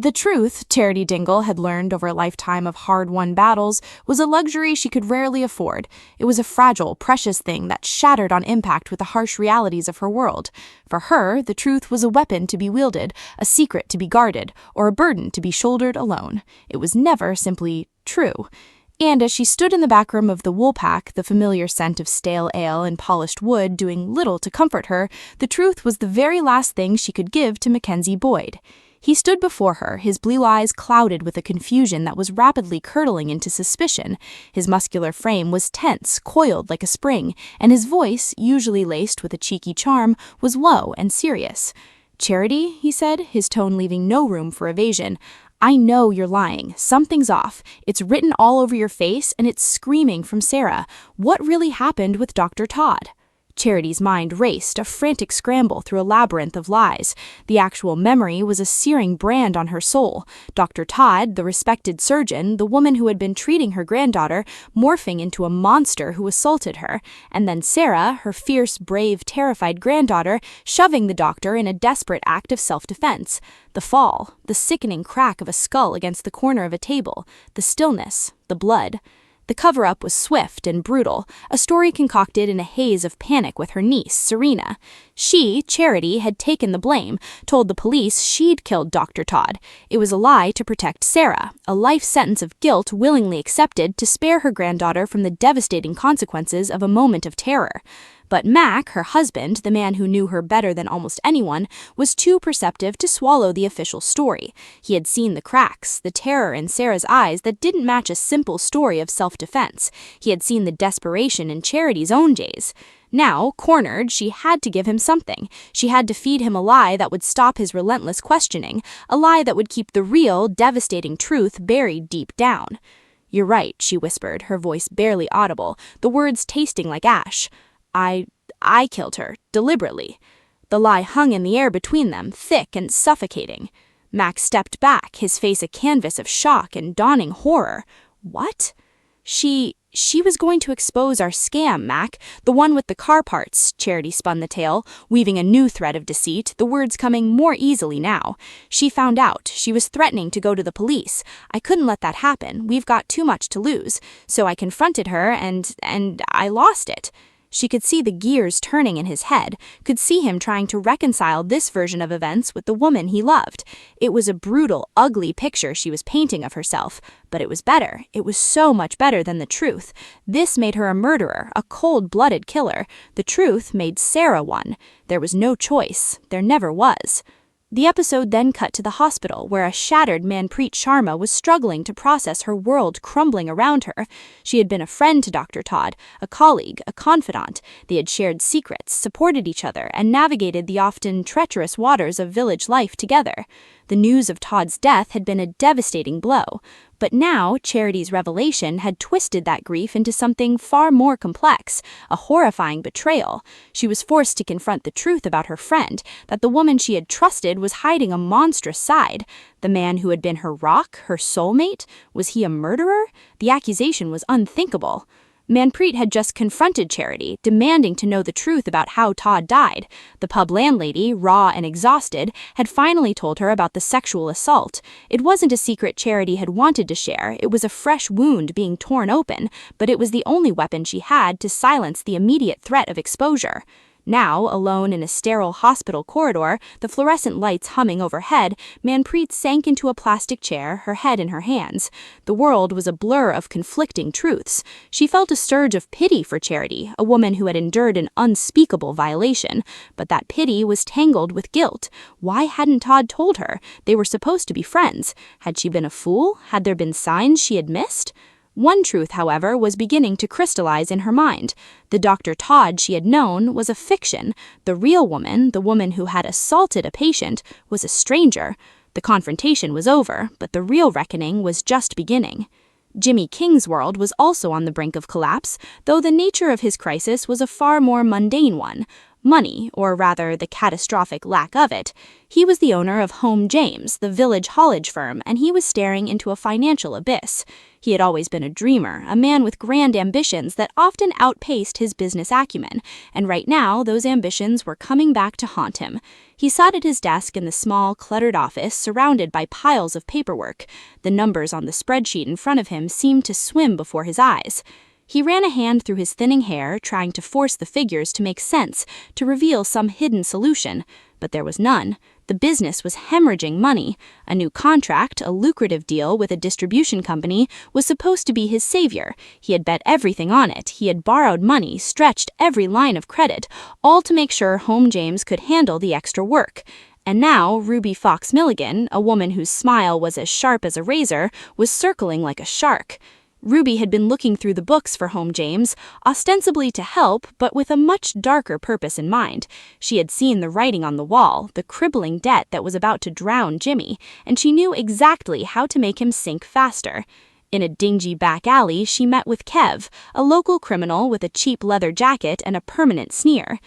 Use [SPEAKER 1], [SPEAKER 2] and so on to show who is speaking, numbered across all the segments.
[SPEAKER 1] The truth, Charity Dingle had learned over a lifetime of hard-won battles, was a luxury she could rarely afford. It was a fragile, precious thing that shattered on impact with the harsh realities of her world. For her, the truth was a weapon to be wielded, a secret to be guarded, or a burden to be shouldered alone. It was never simply true. And as she stood in the back room of the Woolpack, the familiar scent of stale ale and polished wood doing little to comfort her, the truth was the very last thing she could give to Mackenzie Boyd. He stood before her, his blue eyes clouded with a confusion that was rapidly curdling into suspicion. His muscular frame was tense, coiled like a spring, and his voice, usually laced with a cheeky charm, was low and serious. "Charity," he said, his tone leaving no room for evasion, "I know you're lying. Something's off. It's written all over your face, and it's screaming from Sarah. What really happened with Dr. Todd?" Charity's mind raced, a frantic scramble through a labyrinth of lies. The actual memory was a searing brand on her soul. Dr. Todd, the respected surgeon, the woman who had been treating her granddaughter, morphing into a monster who assaulted her. And then Sarah, her fierce, brave, terrified granddaughter, shoving the doctor in a desperate act of self-defense. The fall, the sickening crack of a skull against the corner of a table, the stillness, the blood. The cover-up was swift and brutal, a story concocted in a haze of panic with her niece, Serena. She, Charity, had taken the blame, told the police she'd killed Dr. Todd. It was a lie to protect Sarah, a life sentence of guilt willingly accepted to spare her granddaughter from the devastating consequences of a moment of terror. But Mac, her husband, the man who knew her better than almost anyone, was too perceptive to swallow the official story. He had seen the cracks, the terror in Sarah's eyes that didn't match a simple story of self-defense. He had seen the desperation in Charity's own days. Now, cornered, she had to give him something. She had to feed him a lie that would stop his relentless questioning, a lie that would keep the real, devastating truth buried deep down. "You're right," she whispered, her voice barely audible, the words tasting like ash. I killed her, deliberately." The lie hung in the air between them, thick and suffocating. Mac stepped back, his face a canvas of shock and dawning horror. "What?" She was going to expose our scam, Mac, the one with the car parts," Charity spun the tale, weaving a new thread of deceit, the words coming more easily now. "She found out. She was threatening to go to the police. I couldn't let that happen. We've got too much to lose. So I confronted her and I lost it." She could see the gears turning in his head, could see him trying to reconcile this version of events with the woman he loved. It was a brutal, ugly picture she was painting of herself, but it was better. It was so much better than the truth. This made her a murderer, a cold-blooded killer. The truth made Sarah one. There was no choice. There never was. The episode then cut to the hospital, where a shattered Manpreet Sharma was struggling to process her world crumbling around her. She had been a friend to Dr. Todd, a colleague, a confidant. They had shared secrets, supported each other, and navigated the often treacherous waters of village life together. The news of Todd's death had been a devastating blow. But now, Charity's revelation had twisted that grief into something far more complex, a horrifying betrayal. She was forced to confront the truth about her friend, that the woman she had trusted was hiding a monstrous side. The man who had been her rock, her soulmate, was he a murderer? The accusation was unthinkable. Manpreet had just confronted Charity, demanding to know the truth about how Todd died. The pub landlady, raw and exhausted, had finally told her about the sexual assault. It wasn't a secret Charity had wanted to share, it was a fresh wound being torn open, but it was the only weapon she had to silence the immediate threat of exposure. Now, alone in a sterile hospital corridor, the fluorescent lights humming overhead, Manpreet sank into a plastic chair, her head in her hands. The world was a blur of conflicting truths. She felt a surge of pity for Charity, a woman who had endured an unspeakable violation. But that pity was tangled with guilt. Why hadn't Todd told her? They were supposed to be friends. Had she been a fool? Had there been signs she had missed? One truth, however, was beginning to crystallize in her mind. The Dr. Todd she had known was a fiction. The real woman, the woman who had assaulted a patient, was a stranger. The confrontation was over, but the real reckoning was just beginning. Jimmy King's world was also on the brink of collapse, though the nature of his crisis was a far more mundane one. money, or rather the catastrophic lack of it. He was the owner of Home James, the village haulage firm, and he was staring into a financial abyss. He had always been a dreamer, a man with grand ambitions that often outpaced his business acumen, and right now those ambitions were coming back to haunt him. He sat at his desk in the small, cluttered office, surrounded by piles of paperwork. The numbers on the spreadsheet in front of him seemed to swim before his eyes. He ran a hand through his thinning hair, trying to force the figures to make sense, to reveal some hidden solution, but there was none. The business was hemorrhaging money. A new contract, a lucrative deal with a distribution company, was supposed to be his savior. He had bet everything on it. He had borrowed money, stretched every line of credit, all to make sure Home James could handle the extra work. And now Ruby Fox-Miligan, a woman whose smile was as sharp as a razor, was circling like a shark. Ruby had been looking through the books for Home James, ostensibly to help, but with a much darker purpose in mind. She had seen the writing on the wall, the crippling debt that was about to drown Jimmy, and she knew exactly how to make him sink faster. In a dingy back alley, she met with Kev, a local criminal with a cheap leather jacket and a permanent sneer.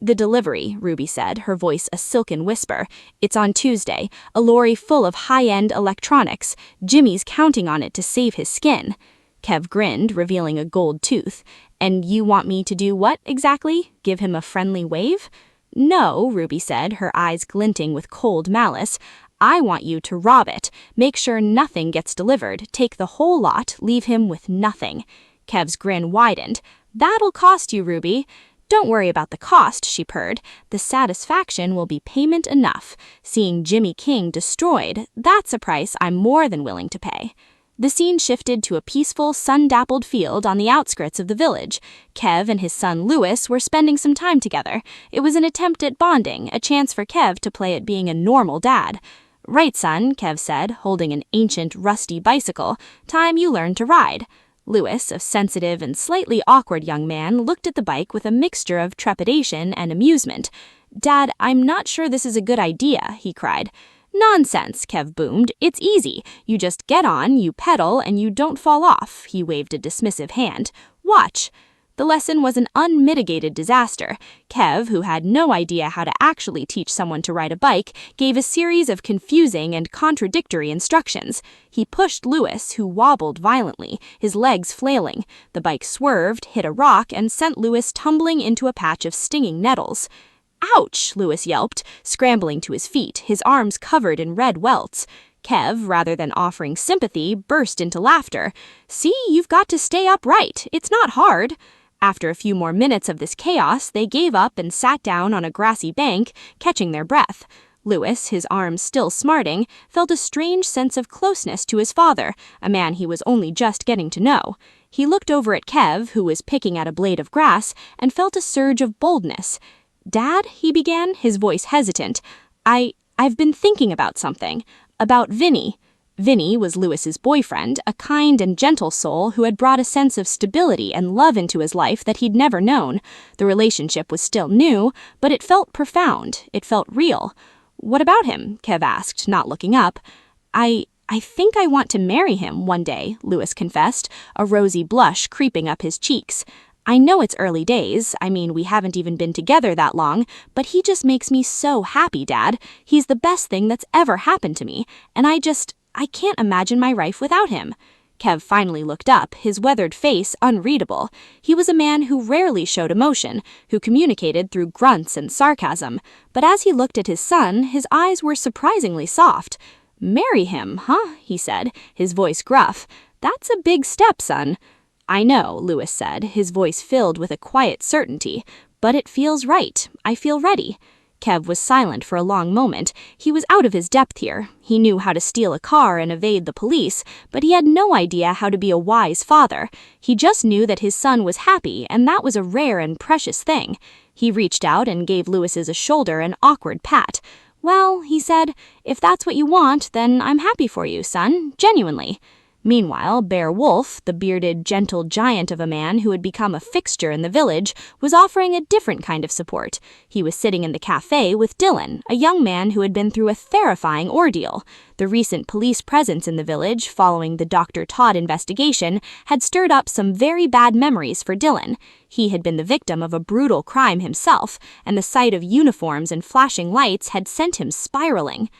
[SPEAKER 1] "The delivery," Ruby said, her voice a silken whisper. "It's on Tuesday, a lorry full of high-end electronics. Jimmy's counting on it to save his skin." Kev grinned, revealing a gold tooth. "And you want me to do what, exactly? Give him a friendly wave?" "No," Ruby said, her eyes glinting with cold malice. "I want you to rob it. Make sure nothing gets delivered. Take the whole lot, leave him with nothing." Kev's grin widened. "That'll cost you, Ruby." "Don't worry about the cost," she purred. "The satisfaction will be payment enough. Seeing Jimmy King destroyed, that's a price I'm more than willing to pay." The scene shifted to a peaceful, sun-dappled field on the outskirts of the village. Kev and his son Louis were spending some time together. It was an attempt at bonding, a chance for Kev to play at being a normal dad. "Right, son," Kev said, holding an ancient, rusty bicycle. "Time you learned to ride." Louis, a sensitive and slightly awkward young man, looked at the bike with a mixture of trepidation and amusement. "Dad, I'm not sure this is a good idea," he cried. "Nonsense," Kev boomed. "It's easy. You just get on, you pedal, and you don't fall off." He waved a dismissive hand. "Watch." The lesson was an unmitigated disaster. Kev, who had no idea how to actually teach someone to ride a bike, gave a series of confusing and contradictory instructions. He pushed Louis, who wobbled violently, his legs flailing. The bike swerved, hit a rock, and sent Louis tumbling into a patch of stinging nettles. "Ouch!" Louis yelped, scrambling to his feet, his arms covered in red welts. Kev, rather than offering sympathy, burst into laughter. "See, you've got to stay upright. It's not hard." After a few more minutes of this chaos, they gave up and sat down on a grassy bank, catching their breath. Louis, his arms still smarting, felt a strange sense of closeness to his father, a man he was only just getting to know. He looked over at Kev, who was picking at a blade of grass, and felt a surge of boldness. "Dad," he began, his voice hesitant, I've been thinking about something. About Vinny." Vinny was Louis's boyfriend, a kind and gentle soul who had brought a sense of stability and love into his life that he'd never known. The relationship was still new, but it felt profound. It felt real. "What about him?" Kev asked, not looking up. I think I want to marry him one day," Louis confessed, a rosy blush creeping up his cheeks. "I know it's early days. I mean, we haven't even been together that long, but he just makes me so happy, Dad. He's the best thing that's ever happened to me, and I can't imagine my life without him." Kev finally looked up, his weathered face unreadable. He was a man who rarely showed emotion, who communicated through grunts and sarcasm, but as he looked at his son, his eyes were surprisingly soft. "Marry him, huh?" he said, his voice gruff. "That's a big step, son." "I know," Louis said, his voice filled with a quiet certainty, "but it feels right. I feel ready." Kev was silent for a long moment. He was out of his depth here. He knew how to steal a car and evade the police, but he had no idea how to be a wise father. He just knew that his son was happy, and that was a rare and precious thing. He reached out and gave Louis's shoulder an awkward pat. "Well," he said, "if that's what you want, then I'm happy for you, son, genuinely." Meanwhile, Bear Wolf, the bearded, gentle giant of a man who had become a fixture in the village, was offering a different kind of support. He was sitting in the cafe with Dylan, a young man who had been through a terrifying ordeal. The recent police presence in the village, following the Dr. Todd investigation, had stirred up some very bad memories for Dylan. He had been the victim of a brutal crime himself, and the sight of uniforms and flashing lights had sent him spiraling.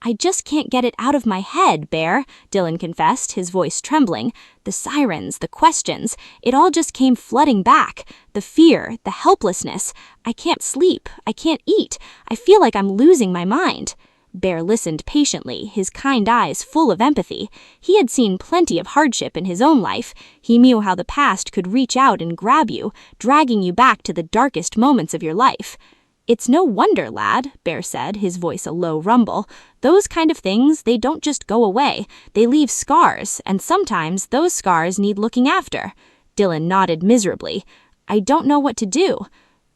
[SPEAKER 1] "I just can't get it out of my head, Bear," Dylan confessed, his voice trembling. "The sirens, the questions, it all just came flooding back. The fear, the helplessness. I can't sleep. I can't eat. I feel like I'm losing my mind." Bear listened patiently, his kind eyes full of empathy. He had seen plenty of hardship in his own life. He knew how the past could reach out and grab you, dragging you back to the darkest moments of your life. "It's no wonder, lad," Bear said, his voice a low rumble. "Those kind of things, they don't just go away. They leave scars, and sometimes those scars need looking after." Dylan nodded miserably. "I don't know what to do."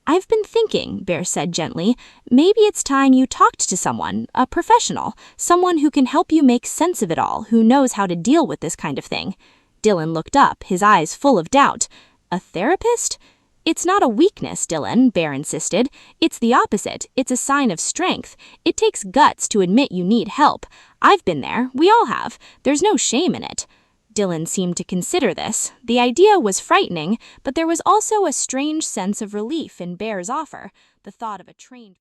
[SPEAKER 1] "I've been thinking," Bear said gently, "maybe it's time you talked to someone, a professional, someone who can help you make sense of it all, who knows how to deal with this kind of thing." Dylan looked up, his eyes full of doubt. "A therapist?" "It's not a weakness, Dylan," Bear insisted. "It's the opposite. It's a sign of strength. It takes guts to admit you need help. I've been there. We all have. There's no shame in it." Dylan seemed to consider this. The idea was frightening, but there was also a strange sense of relief in Bear's offer, the thought of a trained